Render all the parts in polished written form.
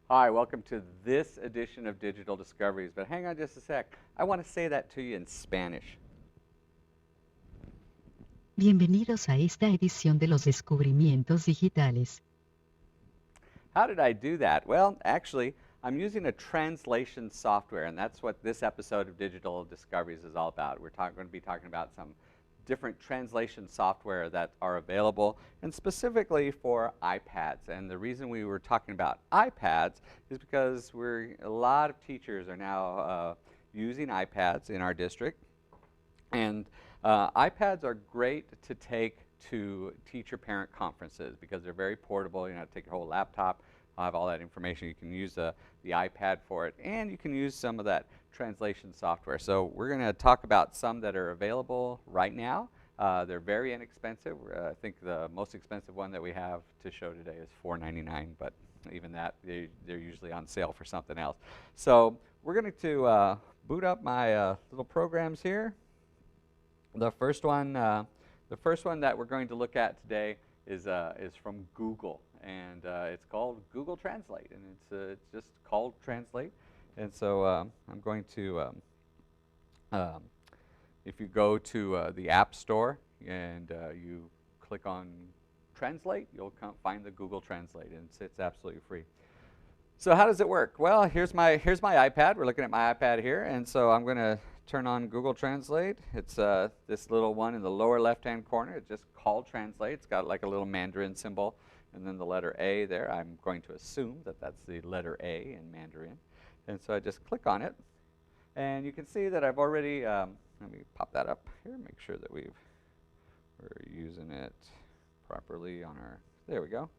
Hi, welcome to this edition of Digital Discoveries. But hang on just a sec. I want to say that to you in Spanish. Bienvenidos a esta edición de los descubrimientos digitales. How did I do that? Well, actually, I'm using a translation software, and that's what this episode of Digital Discoveries is all about. We're going to be talking about some different translation software that are available, and specifically for iPads. And the reason we were talking about iPads is because a lot of teachers are now using iPads in our district. And iPads are great to take to teacher-parent conferences because they're very portable. You know, take your whole laptop, have all that information. You can use the iPad for it, and you can use some of that translation software. So we're going to talk about some that are available right now. They're very inexpensive. I think the most expensive one that we have to show today is $4.99, but even that, they're usually on sale for something else. So we're going to boot up my little programs here. The first one that we're going to look at today is from Google, and it's called Google Translate, and it's just called Translate. And so I'm going to, if you go to the App Store and you click on Translate, you'll find the Google Translate, and it's absolutely free. So how does it work? Well, here's my iPad. We're looking at my iPad here, and so I'm going to turn on Google Translate. It's this little one in the lower left-hand corner. It's just called Translate. It's got like a little Mandarin symbol, and then the letter A there. I'm going to assume that that's the letter A in Mandarin. And so I just click on it, and you can see that I've already, let me pop that up here, make sure that we're using it properly on our, there we go.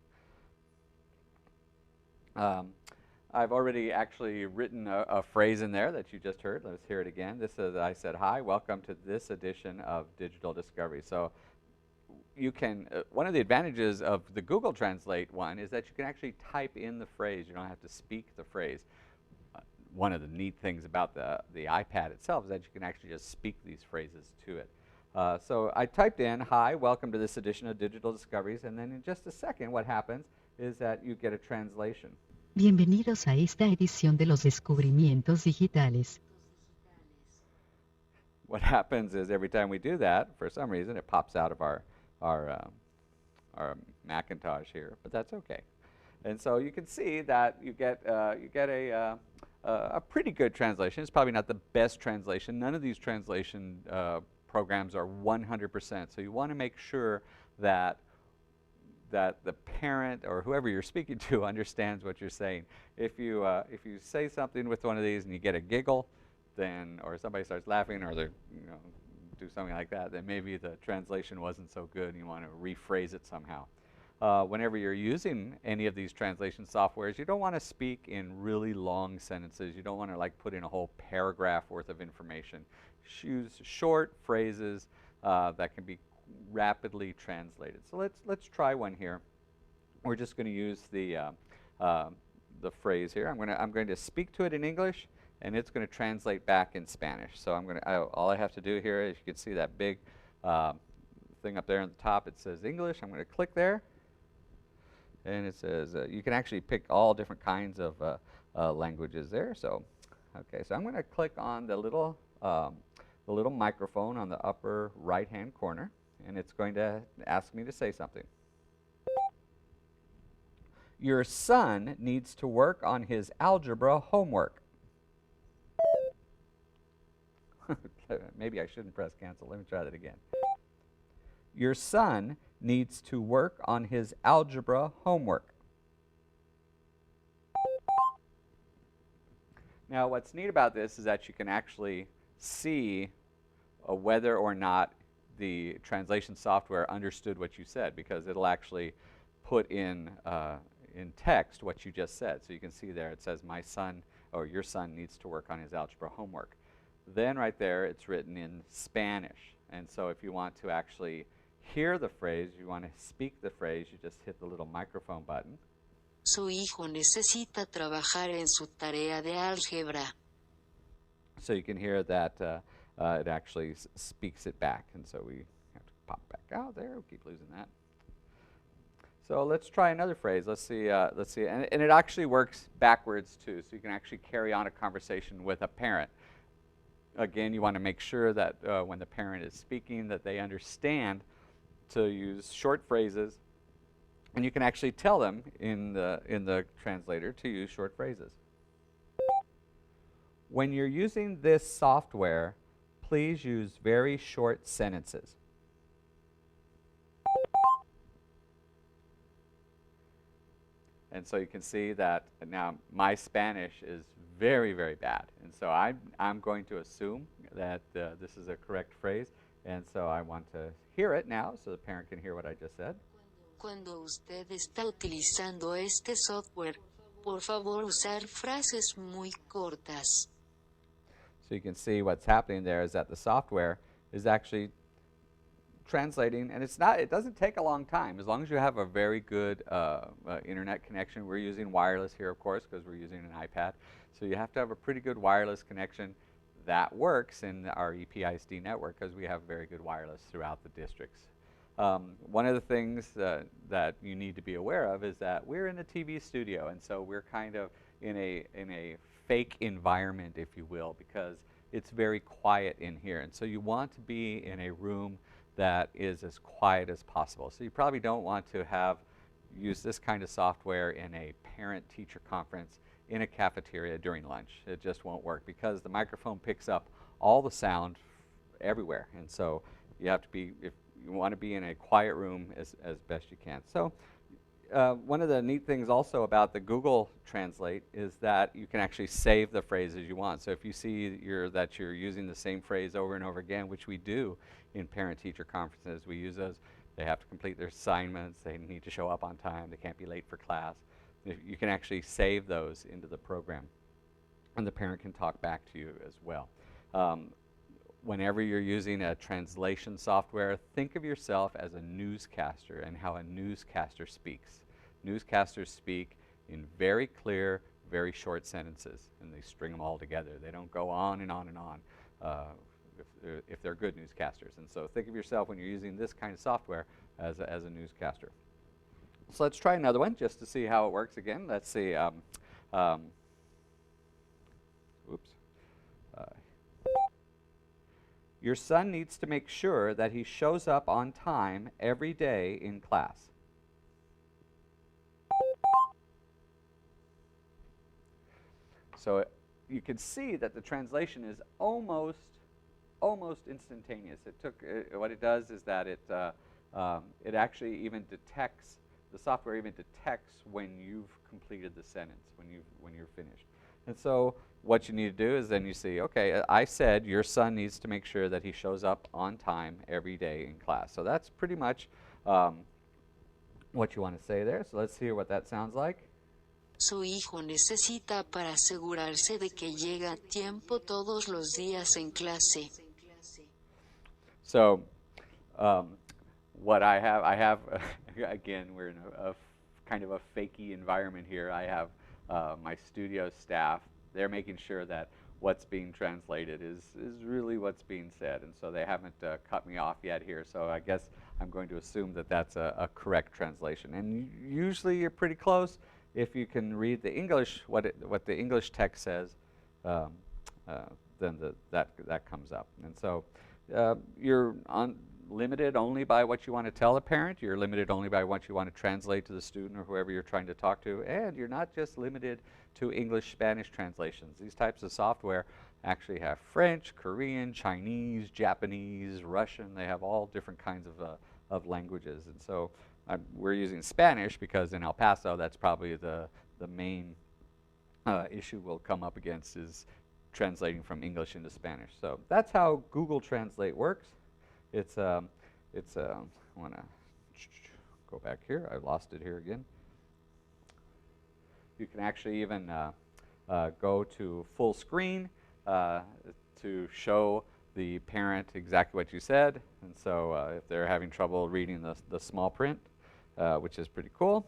I've already actually written a phrase in there that you just heard. Let's hear it again. This is, I said, hi, welcome to this edition of Digital Discovery. So you can, one of the advantages of the Google Translate one is that you can actually type in the phrase. You don't have to speak the phrase. One of the neat things about the iPad itself is that you can actually just speak these phrases to it. So I typed in, hi, welcome to this edition of Digital Discoveries, and then in just a second what happens is that you get a translation. Bienvenidos a esta edición de los descubrimientos digitales. What happens is every time we do that, for some reason, it pops out of our Macintosh here, but that's okay. And so you can see that you get a pretty good translation. It's probably not the best translation. None of these translation programs are 100%. So you want to make sure that the parent or whoever you're speaking to understands what you're saying. If you say something with one of these and you get a giggle, then, or somebody starts laughing, or they do something like that, then maybe the translation wasn't so good and you want to rephrase it somehow. Whenever you're using any of these translation softwares, you don't want to speak in really long sentences. You don't want to like put in a whole paragraph worth of information. Use short phrases that can be rapidly translated. So let's try one here. We're just going to use the phrase here. I'm going to speak to it in English, and it's going to translate back in Spanish. So all I have to do here is, you can see that big thing up there on the top. It says English. I'm going to click there, and it says you can actually pick all different kinds of languages there. So okay, so I'm going to click on the little microphone on the upper right-hand corner, and it's going to ask me to say something. Your son needs to work on his algebra homework. Maybe I shouldn't press cancel. Let me try that again. Your son needs to work on his algebra homework. Now, what's neat about this is that you can actually see whether or not the translation software understood what you said, because it'll actually put in text what you just said. So you can see there it says my son, or your son needs to work on his algebra homework. Then right there it's written in Spanish. And so if you want to actually hear the phrase, you want to speak the phrase, you just hit the little microphone button. Su hijo necesita trabajar en su tarea de álgebra. So you can hear that it actually speaks it back. And so we have to pop back out there. We'll keep losing that. So let's try another phrase. Let's see. And it actually works backwards too. So you can actually carry on a conversation with a parent. Again, you want to make sure that when the parent is speaking, that they understand to use short phrases, and you can actually tell them in the translator to use short phrases. When you're using this software, please use very short sentences. And so you can see that now my Spanish is very, very bad. And so I'm going to assume that this is a correct phrase. And so I want to hear it now so the parent can hear what I just said. Cuando usted está utilizando este software, por favor usar frases muy cortas. So you can see what's happening there is that the software is actually translating, and it doesn't take a long time as long as you have a very good internet connection. We're using wireless here, of course, because we're using an iPad. So you have to have a pretty good wireless connection that works in our EPISD network because we have very good wireless throughout the districts. One of the things that you need to be aware of is that we're in a TV studio, and so we're kind of in a fake environment, if you will, because it's very quiet in here. And so you want to be in a room that is as quiet as possible. So you probably don't want to use this kind of software in a parent-teacher conference in a cafeteria during lunch. It just won't work because the microphone picks up all the sound everywhere. And so you have to be, if you want to be in a quiet room as best you can. So one of the neat things also about the Google Translate is that you can actually save the phrases you want. So if you see that you're using the same phrase over and over again, which we do in parent-teacher conferences, we use those. They have to complete their assignments. They need to show up on time. They can't be late for class. You can actually save those into the program, and the parent can talk back to you as well. Whenever you're using a translation software, think of yourself as a newscaster and how a newscaster speaks. Newscasters speak in very clear, very short sentences, and they string them all together. They don't go on and on and on if they're good newscasters. And so think of yourself when you're using this kind of software as a newscaster. So let's try another one just to see how it works again. Let's see. Your son needs to make sure that he shows up on time every day in class. So you can see that the translation is almost instantaneous. It took what it does is that it actually even detects, the software even detects when you've completed the sentence, when you're finished. And so what you need to do is then you see, okay, I said your son needs to make sure that he shows up on time every day in class. So that's pretty much what you want to say there. So let's hear what that sounds like. Su hijo necesita para asegurarse de que llega a tiempo todos los días en clase. So what I have, again, we're in a kind of a fakey environment here. I have my studio staff. They're making sure that what's being translated is really what's being said. And so they haven't cut me off yet here. So I guess I'm going to assume that that's a correct translation. And usually you're pretty close. If you can read the English, what the English text says, then that comes up. And so you're limited only by what you want to tell a parent. You're limited only by what you want to translate to the student or whoever you're trying to talk to. And you're not just limited to English-Spanish translations. These types of software actually have French, Korean, Chinese, Japanese, Russian. They have all different kinds of languages. And so we're using Spanish because in El Paso, that's probably the main issue we'll come up against is translating from English into Spanish. So that's how Google Translate works. I want to go back here. I lost it here again. You can actually even go to full screen to show the parent exactly what you said. And so if they're having trouble reading the small print, which is pretty cool,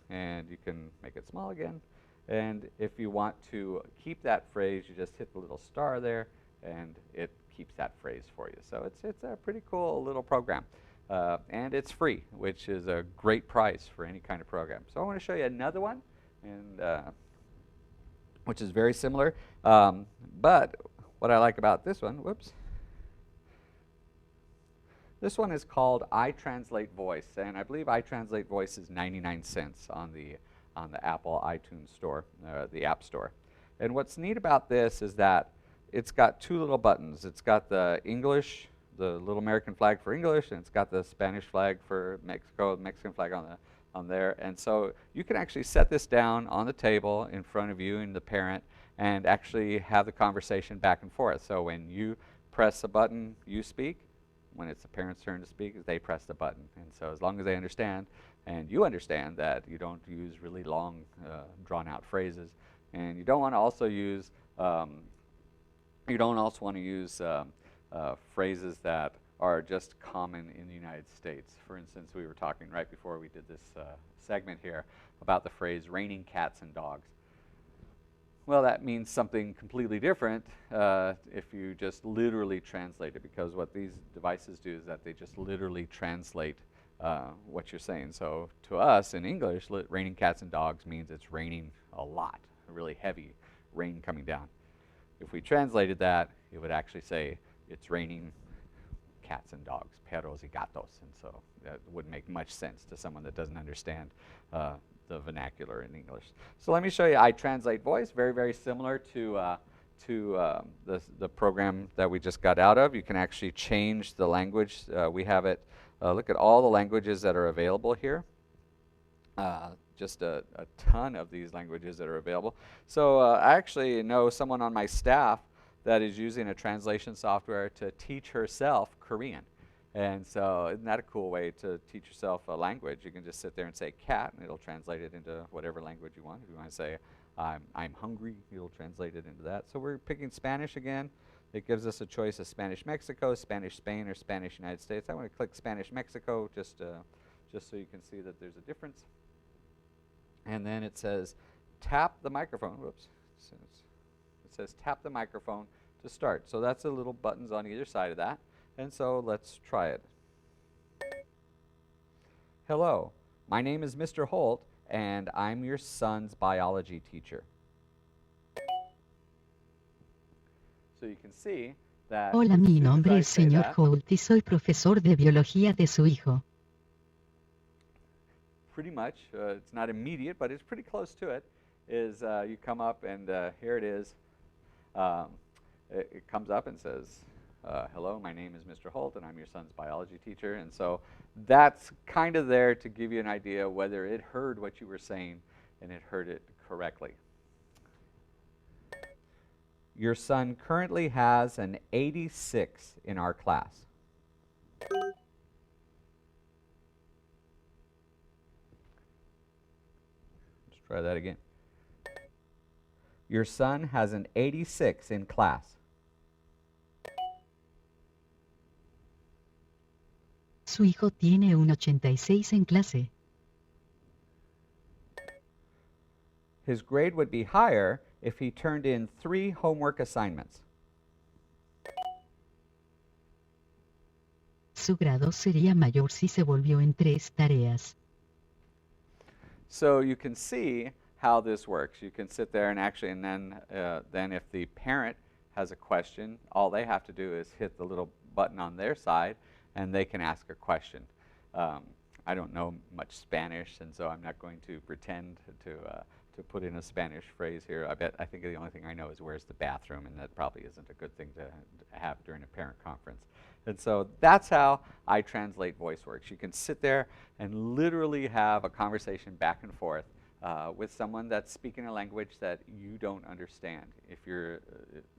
and you can make it small again. And if you want to keep that phrase, you just hit the little star there, and it keeps that phrase for you. So it's a pretty cool little program. and it's free, which is a great price for any kind of program. So I want to show you another one, and which is very similar. But what I like about this one, this one is called iTranslate Voice, and I believe iTranslate Voice is 99 cents on the Apple iTunes store, the App Store. And what's neat about this is that it's got two little buttons. It's got the English, the little American flag for English, and it's got the Spanish flag for Mexico, the Mexican flag on there. And so you can actually set this down on the table in front of you and the parent and actually have the conversation back and forth. So when you press a button, you speak. When it's the parent's turn to speak, they press the button. And so as long as they understand, and you understand that you don't use really long, drawn-out phrases, and you don't want to also use phrases that are just common in the United States. For instance, we were talking right before we did this segment here about the phrase raining cats and dogs. Well, that means something completely different if you just literally translate it, because what these devices do is that they just literally translate what you're saying. So to us in English, raining cats and dogs means it's raining a lot, a really heavy rain coming down. If we translated that, it would actually say it's raining cats and dogs, perros y gatos, and so that wouldn't make much sense to someone that doesn't understand the vernacular in English. So let me show you iTranslate Voice, very, very similar to the program that we just got out of. You can actually change the language. We have it, look at all the languages that are available here. Just a ton of these languages that are available. So I actually know someone on my staff that is using a translation software to teach herself Korean. And so isn't that a cool way to teach yourself a language? You can just sit there and say cat, and it'll translate it into whatever language you want. If you want to say I'm hungry, it'll translate it into that. So we're picking Spanish again. It gives us a choice of Spanish Mexico, Spanish Spain, or Spanish United States. I want to click Spanish Mexico just so you can see that there's a difference. And then it says tap the microphone. Whoops. It says tap the microphone to start. So that's the little buttons on either side of that. And so let's try it. Hello, my name is Mr. Holt, and I'm your son's biology teacher. So you can see that Hola, as mi soon as nombre I es say señor that, Holt y soy profesor de biología de su hijo. pretty much, it's not immediate, but it's pretty close to it, is you come up and here it is. It comes up and says, hello, my name is Mr. Holt, and I'm your son's biology teacher. And so that's kind of there to give you an idea whether it heard what you were saying and it heard it correctly. Your son currently has an 86 in our class. Let's try that again. Your son has an 86 in class. Su hijo tiene un 86 en clase. His grade would be higher if he turned in 3 homework assignments. Su grado sería mayor si se volvió en 3 tareas. So you can see how this works. You can sit there and actually, and then if the parent has a question, all they have to do is hit the little button on their side, and they can ask a question. I don't know much Spanish, and so I'm not going to pretend to put in a Spanish phrase here. I think the only thing I know is where's the bathroom, and that probably isn't a good thing to have during a parent conference. And so that's how iTranslate Voice works. You can sit there and literally have a conversation back and forth with someone that's speaking a language that you don't understand. If you're,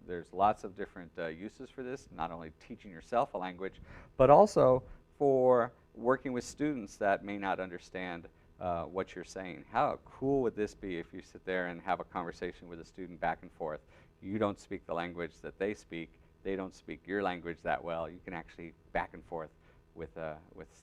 there's lots of different uses for this, not only teaching yourself a language, but also for working with students that may not understand what you're saying. How cool would this be if you sit there and have a conversation with a student back and forth? You don't speak the language that they speak. They don't speak your language that well. You can actually back and forth with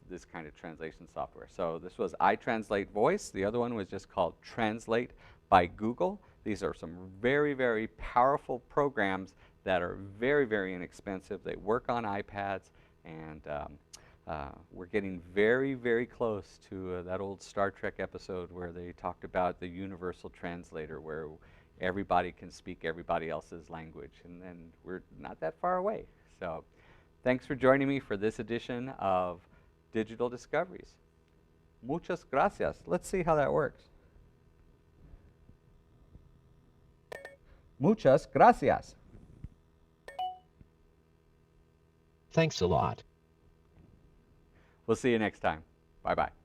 this kind of translation software. So this was iTranslate Voice. The other one was just called Translate by Google. These are some very, very powerful programs that are very, very inexpensive. They work on iPads, and We're getting very, very close to that old Star Trek episode where they talked about the universal translator, where everybody can speak everybody else's language, and then we're not that far away. So thanks for joining me for this edition of Digital Discoveries. Muchas gracias. Let's see how that works. Muchas gracias. Thanks a lot. We'll see you next time. Bye-bye.